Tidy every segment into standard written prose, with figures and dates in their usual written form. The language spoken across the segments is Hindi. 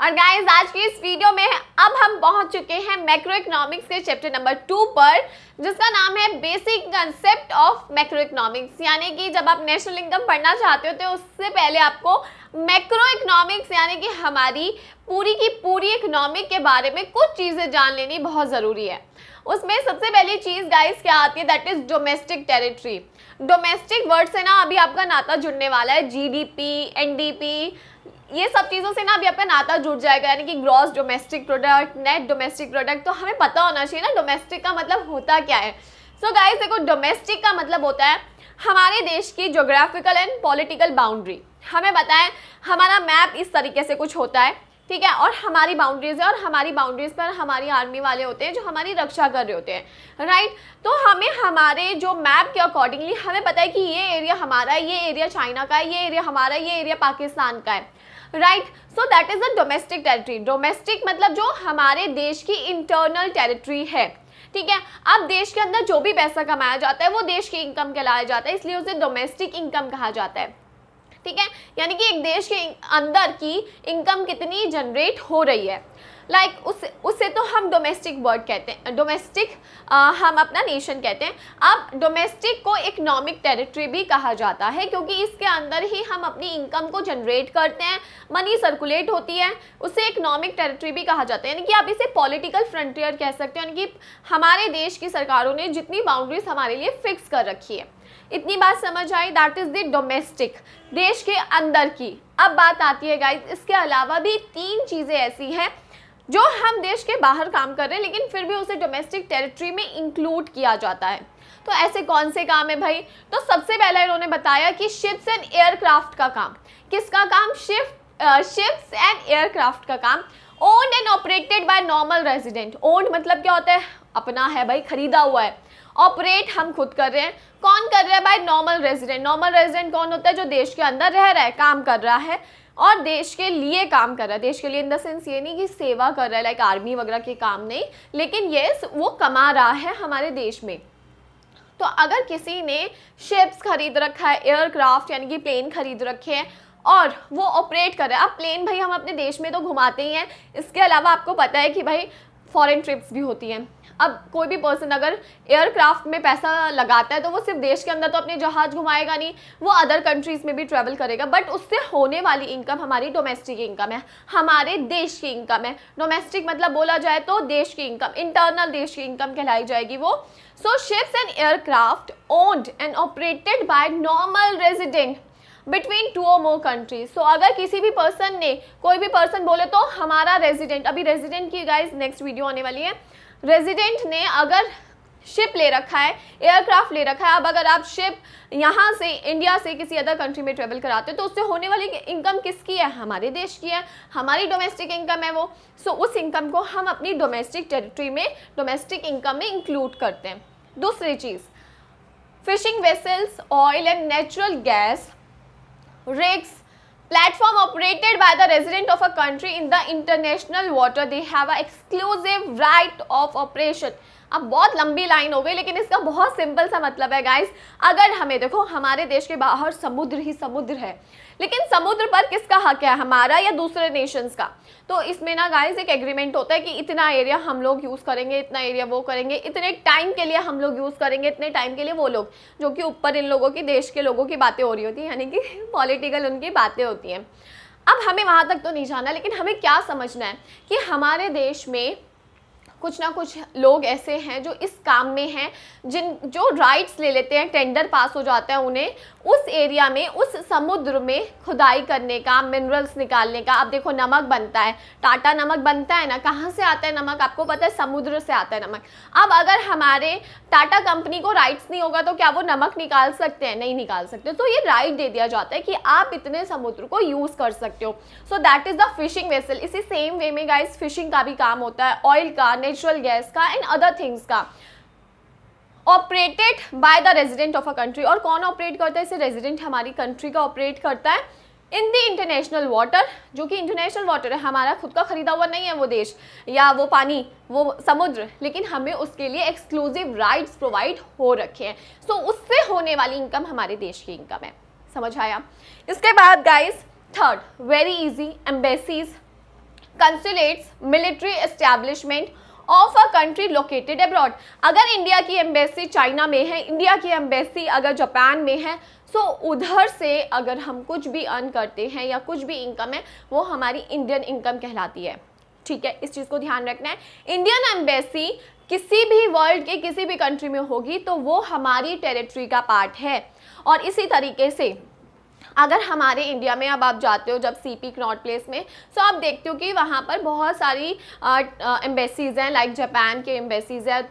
और गाइस आज की इस वीडियो में अब हम पहुंच चुके हैं मैक्रो इकोनॉमिक्स के चैप्टर नंबर 2 पर, जिसका नाम है basic concept of macro economics. यानी कि जब आप नेशनल इनकम पढ़ना चाहते हो तो उससे पहले आपको मैक्रो इकोनॉमिक्स यानी कि हमारी पूरी की पूरी इकोनॉमिक के बारे में कुछ चीज़ें जान लेनी बहुत ज़रूरी है। उसमें सबसे पहली चीज़ गाइस क्या आती है, that is domestic territory. Domestic word से ना अभी आपका नाता जुड़ने वाला है, जीडीपी, एनडीपी, ये सब चीज़ों से ना अभी आपका नाता जुड़ जाएगा, यानी कि gross domestic product, net domestic product. तो हमें पता होना चाहिए ना डोमेस्टिक का मतलब होता क्या है। सो गाइस देखो, डोमेस्टिक का मतलब होता है हमारे देश की ज्योग्राफिकल एंड पॉलिटिकल बाउंड्री। हमें पता है हमारा मैप इस तरीके से कुछ होता है, ठीक है, और हमारी बाउंड्रीज है, और हमारी बाउंड्रीज पर हमारी आर्मी वाले होते हैं जो हमारी रक्षा कर रहे होते हैं, राइट। तो हमें हमारे जो मैप के अकॉर्डिंगली हमें पता है कि ये एरिया हमारा है, ये एरिया चाइना का है, ये एरिया हमारा है, ये एरिया पाकिस्तान का है, right. So that is the domestic territory. Domestic मतलब जो हमारे देश की इंटरनल टेरिटरी है, ठीक है। अब देश के अंदर जो भी पैसा कमाया जाता है वो देश की इनकम कहलाया जाता है, इसलिए उसे डोमेस्टिक इनकम कहा जाता है, ठीक है। यानी कि एक देश के अंदर की इनकम कितनी जनरेट हो रही है, लाइक उससे तो हम डोमेस्टिक वर्ड कहते हैं, डोमेस्टिक हम अपना नेशन कहते हैं। अब डोमेस्टिक को इकोनॉमिक टेरिटरी भी कहा जाता है, क्योंकि इसके अंदर ही हम अपनी इनकम को जनरेट करते हैं, मनी सर्कुलेट होती है, उसे इकोनॉमिक टेरिटरी भी कहा जाता है। यानी कि आप इसे पॉलिटिकल फ्रंटियर कह सकते हो, यानी कि हमारे देश की सरकारों ने जितनी बाउंड्रीज हमारे लिए फिक्स कर रखी है। इतनी बात समझ आई, दैट इज द डोमेस्टिक, देश के अंदर की। अब बात आती है गाइस, इसके अलावा भी 3 चीज़ें ऐसी हैं जो हम देश के बाहर काम कर रहे हैं लेकिन फिर भी उसे डोमेस्टिक टेरिटरी में इंक्लूड किया जाता है। तो ऐसे कौन से काम है भाई? तो सबसे पहला इन्होंने बताया कि शिप्स एंड एयरक्राफ्ट का काम। किसका काम? शिप्स एंड एयरक्राफ्ट का काम। Owned and operated by normal resident. Owned मतलब क्या होता है? अपना है भाई, खरीदा हुआ है। ऑपरेट हम खुद कर रहे हैं। कौन कर रहा है भाई? Normal resident. नॉर्मल रेजिडेंट कौन होता है? जो देश के अंदर रह रहा है, काम कर रहा है और देश के लिए काम कर रहा है। देश के लिए इन द सेंस ये नहीं कि सेवा कर रहा है, लाइक आर्मी वगैरह के काम नहीं, लेकिन ये वो कमा रहा है हमारे देश में। तो अगर किसी ने शिप्स खरीद रखा है, एयरक्राफ्ट यानी कि प्लेन खरीद रखे हैं और वो ऑपरेट कर रहा है। अब प्लेन भाई हम अपने देश में तो घुमाते ही हैं, इसके अलावा आपको पता है कि भाई फॉरेन ट्रिप्स भी होती हैं। अब कोई भी पर्सन अगर एयरक्राफ्ट में पैसा लगाता है तो वो सिर्फ देश के अंदर तो अपने जहाज घुमाएगा नहीं, वो अदर कंट्रीज़ में भी ट्रैवल करेगा, बट उससे होने वाली इनकम हमारी डोमेस्टिक इनकम है, हमारे देश की इनकम है। डोमेस्टिक मतलब बोला जाए तो देश की इनकम, इंटरनल देश की इनकम कहलाई जाएगी वो। So ships and aircraft owned and operated by normal resident between 2 और मोर कंट्रीज। सो अगर किसी भी पर्सन ने, कोई भी पर्सन बोले तो हमारा रेजिडेंट, अभी रेजिडेंट की गाइस नेक्स्ट वीडियो आने वाली है, रेजिडेंट ने अगर शिप ले रखा है, एयरक्राफ्ट ले रखा है, अब अगर आप शिप यहाँ से इंडिया से किसी अदर कंट्री में ट्रेवल कराते हो तो उससे होने वाली इनकम किसकी है? हमारे देश की है, हमारी डोमेस्टिक इनकम है वो। सो उस इनकम को हम अपनी डोमेस्टिक टेरिटरी में, डोमेस्टिक इनकम में इंक्लूड करते हैं। दूसरी चीज़, fishing vessels, oil and natural gas rigs, platform operated by the resident of a country in the international water, they have a exclusive right of operation। अब बहुत लंबी लाइन हो गई लेकिन इसका बहुत सिंपल सा मतलब है गाइस, अगर हमें देखो हमारे देश के बाहर समुद्र ही समुद्र है, लेकिन समुद्र पर किसका हक है? हमारा या दूसरे नेशंस का? तो इसमें ना गाइस एक एग्रीमेंट होता है कि इतना एरिया हम लोग यूज़ करेंगे, इतना एरिया वो करेंगे, इतने टाइम के लिए हम लोग यूज़ करेंगे, इतने टाइम के लिए वो लोग, जो कि ऊपर इन लोगों की, देश के लोगों की बातें हो रही होती हैं, यानी कि पॉलिटिकल उनकी बातें होती हैं। अब हमें वहाँ तक तो नहीं जाना, लेकिन हमें क्या समझना है कि हमारे देश में कुछ ना कुछ लोग ऐसे हैं जो इस काम में हैं, जो राइट्स ले लेते हैं, टेंडर पास हो जाता है उन्हें उस एरिया में, उस समुद्र में खुदाई करने का, मिनरल्स निकालने का। अब देखो नमक बनता है, टाटा नमक बनता है ना, कहाँ से आता है नमक? आपको पता है समुद्र से आता है नमक। अब अगर हमारे टाटा कंपनी को राइट्स नहीं होगा तो क्या वो नमक निकाल सकते हैं? नहीं निकाल सकते। तो ये राइट दे दिया जाता है कि आप इतने समुद्र को यूज़ कर सकते हो। So that is the fishing vessel. इसी सेम वे में गाइस फिशिंग का भी काम होता है, ऑयल का, नेचुरल गैस का एंड अदर थिंग्स का, operated by the resident of a country. और कौन ऑपरेट करता है इसे? रेजिडेंट हमारी कंट्री का ऑपरेट करता है इन द इंटरनेशनल वाटर, जो कि इंटरनेशनल वाटर है, हमारा खुद का खरीदा हुआ नहीं है वो देश या वो पानी, वो समुद्र, लेकिन हमें उसके लिए एक्सक्लूसिव राइट्स प्रोवाइड हो रखे हैं। सो उससे होने वाली इनकम हमारे देश की इनकम है। समझ आया? इसके बाद guys third, very easy, embassies. Consulates, military establishment of a country located abroad. अगर इंडिया की एम्बेसी चाइना में है, इंडिया की एम्बेसी अगर जापान में है, सो उधर से अगर हम कुछ भी अर्न करते हैं या कुछ भी इनकम है, वो हमारी इंडियन इनकम कहलाती है। ठीक है, इस चीज़ को ध्यान रखना है। इंडियन एम्बेसी किसी भी वर्ल्ड के किसी भी कंट्री में होगी तो वो हमारी टेरिटरी का पार्ट है। और इसी तरीके से अगर हमारे इंडिया में अब आप जाते हो जब सीपी कनॉट प्लेस में, तो आप देखते हो कि वहाँ पर बहुत सारी एम्बेसीज़ हैं, लाइक जापान के एम्बेसीज़ हैं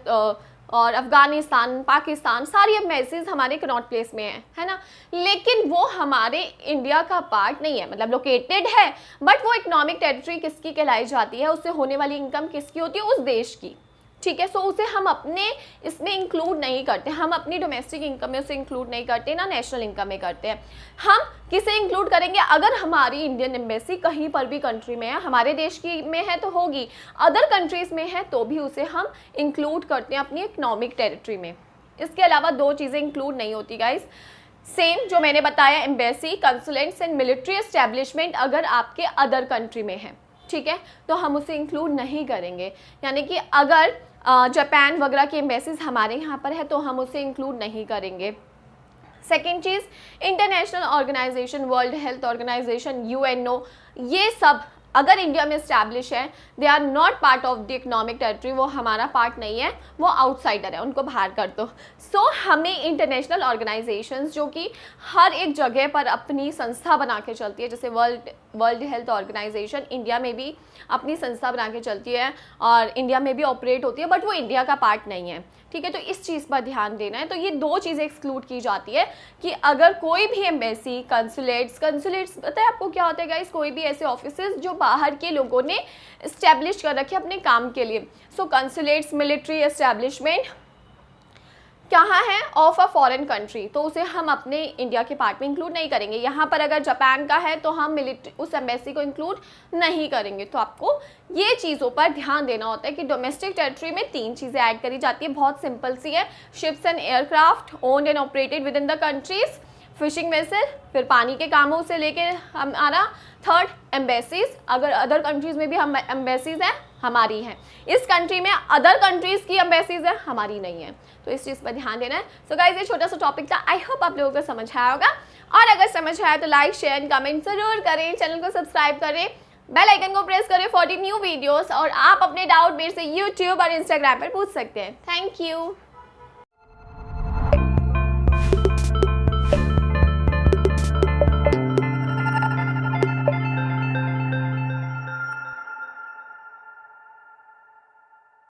और अफ़गानिस्तान, पाकिस्तान, सारी एम्बेसीज़ हमारे कनॉट प्लेस में है ना। लेकिन वो हमारे इंडिया का पार्ट नहीं है, मतलब लोकेटेड है, बट वो इकोनॉमिक टेरिटरी किसकी कहलाई जाती है, उससे होने वाली इनकम किसकी होती है, उस देश की। ठीक है, सो उसे हम अपने इसमें इंक्लूड नहीं करते, हम अपनी डोमेस्टिक इनकम में उसे इंक्लूड नहीं करते, ना नेशनल इनकम में करते हैं। हम किसे इंक्लूड करेंगे, अगर हमारी इंडियन एम्बेसी कहीं पर भी कंट्री में है, हमारे देश की में है तो होगी, अदर कंट्रीज़ में है तो भी उसे हम इंक्लूड करते हैं अपनी इकोनॉमिक टेरिटरी में। इसके अलावा दो चीज़ें इंक्लूड नहीं होती गाइस, सेम जो मैंने बताया, एम्बेसी, कंसुलेट्स एंड मिलिट्री एस्टैब्लिशमेंट अगर आपके अदर कंट्री में है, ठीक है, तो हम उसे इंक्लूड नहीं करेंगे। यानी कि अगर जापान वगैरह की एम्बेसीज हमारे यहाँ पर है तो हम उसे इंक्लूड नहीं करेंगे। सेकेंड चीज़, international organisation, world health organisation, UNO, ये सब अगर इंडिया में इस्टेब्लिश है, they are not part of the economic territory, वो हमारा पार्ट नहीं है, वो आउटसाइडर है, उनको बाहर कर दो। सो हमें इंटरनेशनल ऑर्गेनाइजेशंस जो कि हर एक जगह पर अपनी संस्था बना के चलती है, जैसे वर्ल्ड हेल्थ ऑर्गेनाइजेशन इंडिया में भी अपनी संस्था बना के चलती है और इंडिया में भी ऑपरेट होती है, बट वो इंडिया का पार्ट नहीं है। ठीक है, तो इस चीज़ पर ध्यान देना है। तो ये दो चीज़ें एक्सक्लूड की जाती है कि अगर कोई भी एम्बेसी, कंसुलेट्स पता है आपको क्या होता है गाइस, कोई भी ऐसे ऑफिसेज जो बाहर के लोगों ने इस्टेब्लिश कर रखे अपने काम के लिए। सो कंसुलेट्स, मिलिट्री एस्टैब्लिशमेंट कहाँ है, ऑफ अ फॉरेन कंट्री, तो उसे हम अपने इंडिया के पार्ट में इंक्लूड नहीं करेंगे। यहाँ पर अगर जापान का है तो हम मिलिट्री उस एम्बेसी को इंक्लूड नहीं करेंगे। तो आपको ये चीज़ों पर ध्यान देना होता है कि डोमेस्टिक टेरिटरी में तीन चीज़ें ऐड करी जाती है, बहुत सिंपल सी है। Ships and aircraft owned and operated with in the countries, fishing vessel, फिर पानी के कामों से लेके हमारा, थर्ड एम्बेसीज, अगर अदर कंट्रीज़ में भी हम एम्बेसीज हैं, हमारी हैं, इस कंट्री में अदर कंट्रीज़ की एम्बेसीज हैं, हमारी नहीं है। तो इस चीज़ पर ध्यान देना है। सो गाइस, ये छोटा सा टॉपिक था, आई होप आप लोगों को समझ आया होगा, और अगर समझ आया तो लाइक, शेयर एंड कमेंट जरूर करें, चैनल को सब्सक्राइब करें, बेल आइकन को प्रेस करें फॉर न्यू वीडियोस, और आप अपने डाउट मेरे से यूट्यूब और इंस्टाग्राम पर पूछ सकते हैं। Thank you.